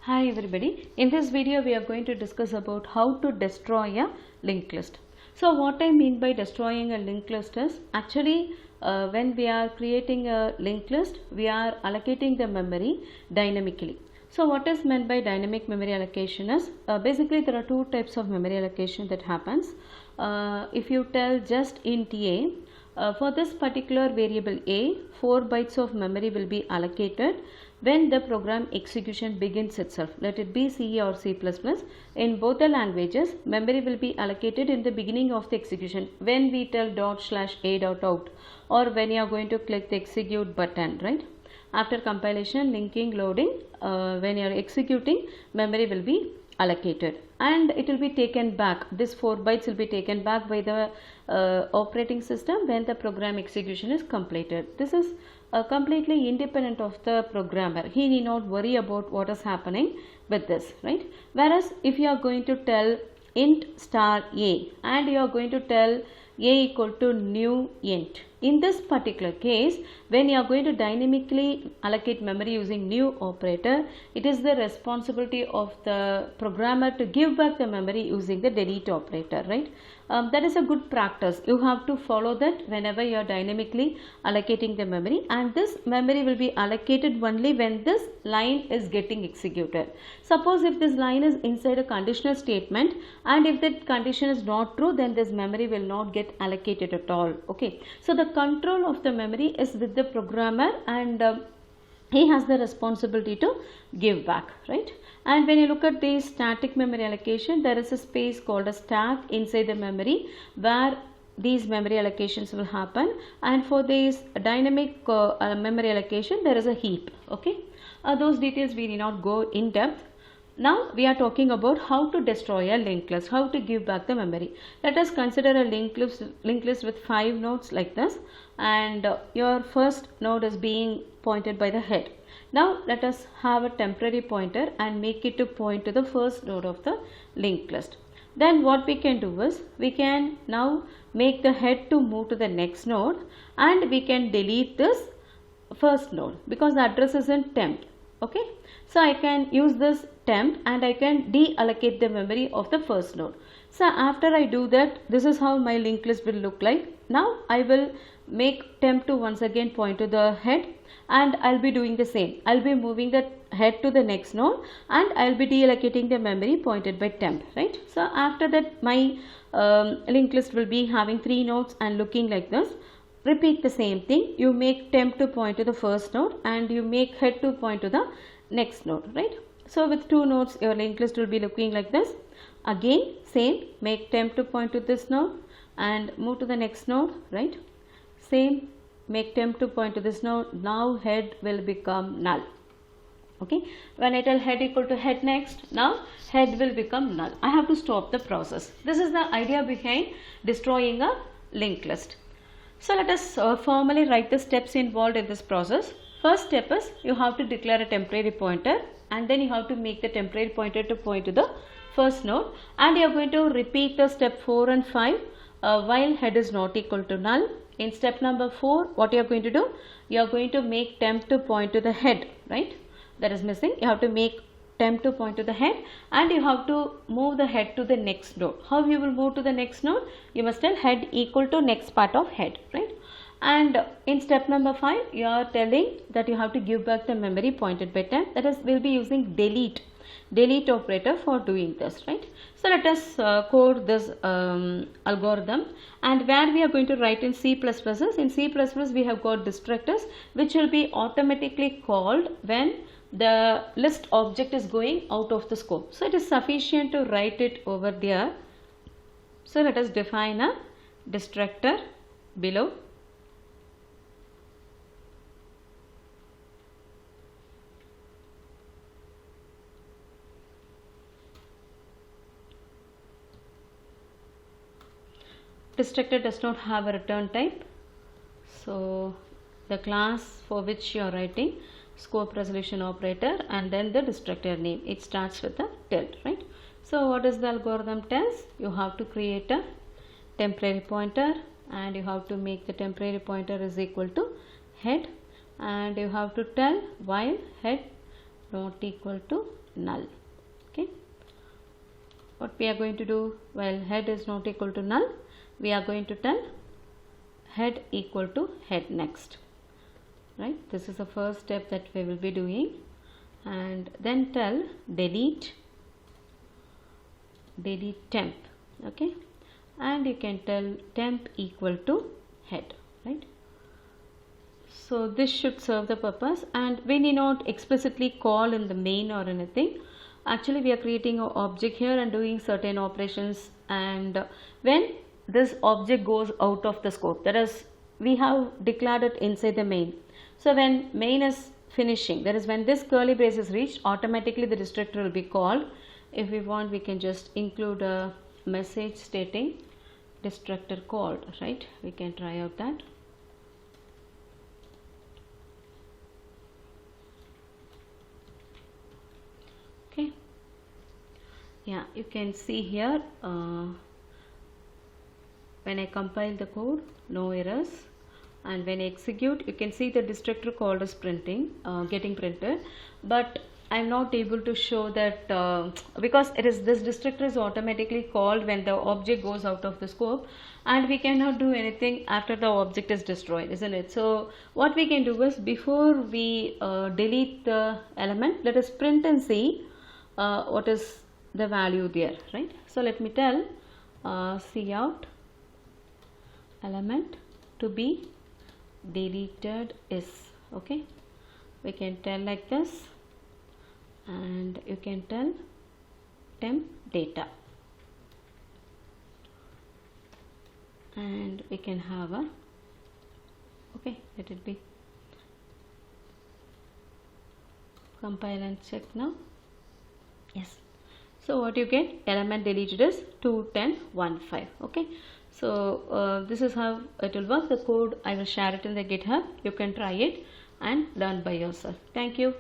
Hi everybody, in this video we are going to discuss about how to destroy a linked list. So what I mean by destroying a linked list is actually when we are creating a linked list, we are allocating the memory dynamically. So what is meant by dynamic memory allocation is basically there are two types of memory allocation that happens. If you tell just int a, for this particular variable a, 4 bytes of memory will be allocated when the program execution begins itself. Let it be C or C++. In both the languages, memory will be allocated in the beginning of the execution when we tell ./a.out or when you are going to click the execute button, right? After compilation, linking, loading, when you are executing, memory will be allocated and it will be taken back. This 4 bytes will be taken back by the operating system when the program execution is completed. This is completely independent of the programmer. He need not worry about what is happening with this, right? Whereas if you are going to tell int star a and you are going to tell a equal to new int, in this particular case, when you are going to dynamically allocate memory using new operator, it is the responsibility of the programmer to give back the memory using the delete operator, right? That is a good practice. You have to follow that whenever you are dynamically allocating the memory, and this memory will be allocated only when this line is getting executed. Suppose if this line is inside a conditional statement and if that condition is not true, then this memory will not get allocated at all. Okay, so the control of the memory is with the programmer and he has the responsibility to give back, right? And when you look at the static memory allocation, there is a space called a stack inside the memory where these memory allocations will happen, and for this dynamic memory allocation there is a heap. Okay, those details we need not go in depth. Now we are talking about how to destroy a linked list, how to give back the memory. Let us consider a linked list with 5 nodes like this, and your first node is being pointed by the head. Now let us have a temporary pointer and make it to point to the first node of the linked list. Then what we can do is we can now make the head to move to the next node, and we can delete this first node because the address is in temp. Okay, so I can use this temp and I can deallocate the memory of the first node. So after I do that, this is how my linked list will look like. Now I will make temp to once again point to the head, and I'll be doing the same. I'll be moving the head to the next node and I'll be deallocating the memory pointed by temp, right? So after that my linked list will be having 3 nodes and looking like this. Repeat the same thing. You make temp to point to the first node and you make head to point to the next node, right? So with 2 nodes your linked list will be looking like this. Again same, make temp to point to this node and move to the next node, right? Same, make temp to point to this node. Now head will become null. Okay, when I tell head equal to head next, now head will become null. I have to stop the process. This is the idea behind destroying a linked list. So let us formally write the steps involved in this process. First step is you have to declare a temporary pointer, and then you have to make the temporary pointer to point to the first node, and you are going to repeat the step 4 and 5 while head is not equal to null. In step number 4, what you are going to do? You are going to make temp to point to the head, right? That is missing. You have to make temp to point to the head and you have to move the head to the next node. How you will move to the next node? You must tell head equal to next part of head, right? And in step number 5, you are telling that you have to give back the memory pointed by temp. That is, we'll be using delete operator for doing this, right? So let us code this algorithm, and where we are going to write in C++. In C++ we have got destructors which will be automatically called when the list object is going out of the scope. So it is sufficient to write it over there. So let us define a destructor below. Destructor does not have a return type, so the class for which you are writing scope resolution operator and then the destructor name, it starts with a tilde, right? So what does the algorithm tells? You have to create a temporary pointer and you have to make the temporary pointer is equal to head, and you have to tell while head not equal to null. Okay, what we are going to do, well, head is not equal to null, we are going to tell head equal to head next, right? This is the first step that we will be doing. And then tell delete temp. Okay, and you can tell temp equal to head, right? So this should serve the purpose, and we need not explicitly call in the main or anything. Actually, we are creating an object here and doing certain operations, and when this object goes out of the scope, that is, we have declared it inside the main. So when main is finishing, that is when this curly brace is reached, automatically the destructor will be called. If we want, we can just include a message stating destructor called, right? We can try out that. Okay, yeah, you can see here when I compile the code, no errors, and when I execute, you can see the destructor called is printing, getting printed, but I'm not able to show that because this destructor is automatically called when the object goes out of the scope, and we cannot do anything after the object is destroyed, isn't it? So what we can do is, before we delete the element, let us print and see what is the value there, right? So let me tell cout element to be deleted is, okay, we can tell like this, and you can tell temp data, and we can have a, okay, let it be, compile and check now. Yes, so what you get, element deleted is 21015. Okay, so this is how it will work. The code I will share it in the GitHub. You can try it and learn by yourself. Thank you.